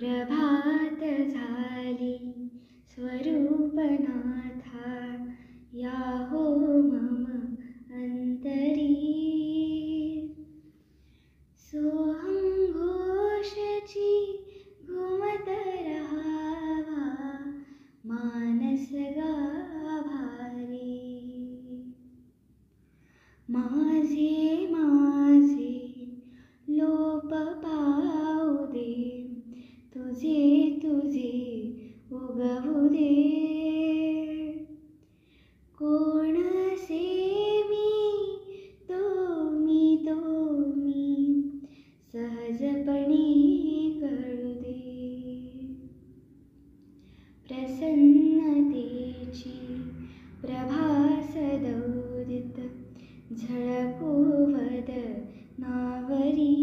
प्रभात झाली स्वरूपनाथा, या हो मम अंतरी. सोहम घोषची घुमत रहावा, मानस गाभारी. माझे माझे लोप पाऊ दे, तुझे तुझे उगवू दे. कोणसे मी तो मी सहजपणे कळू दे. प्रसन्नतेची प्रभा सदोदित झळकू वदनावरी.